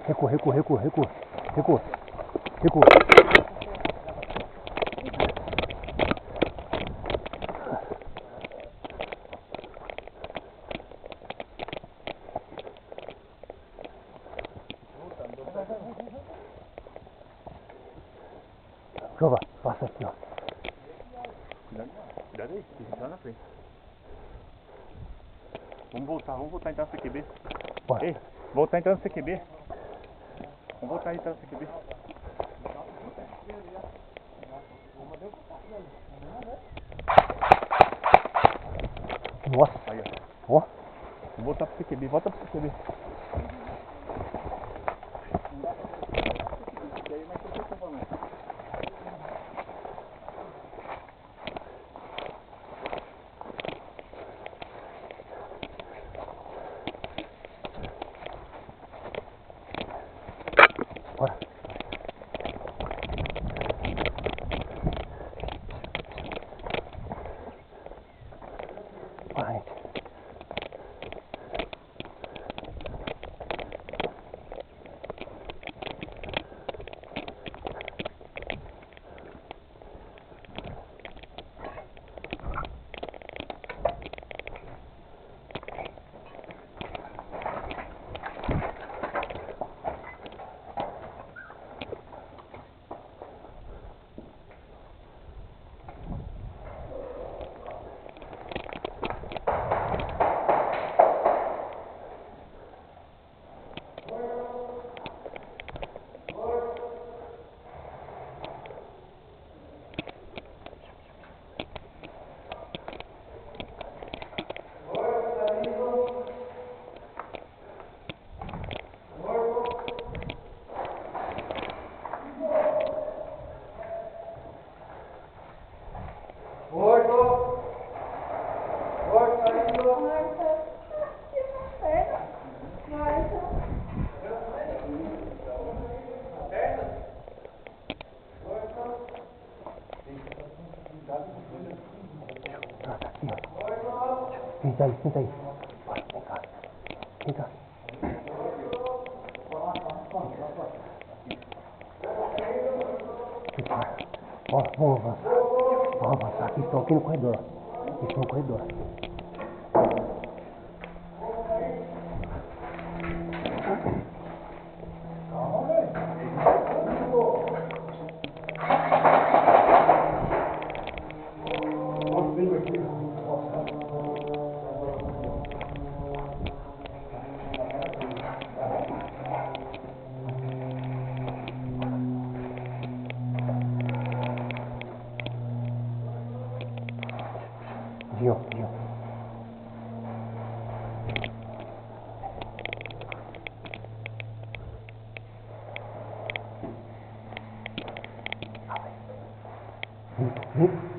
Recua, recua, recua, recua. Recua. Recua. Jogo, passa aqui, ó. Cuidado aí, tem gente lá na frente. Vamos voltar a entrar no CQB. Bora. Ei, voltar a entrar no CQB. Vamos voltar a entrar no CQB. Nossa. Aí, ó. Vamos voltar pro CQB, volta pro CQB. Bora. Vai. Senta aí, senta aí. Bora, vem cá. Vem cá. Bora, vamos avançar. Vamos avançar. Aqui estão aqui no corredor. Aqui estão no corredor. Viu, viu. Vem.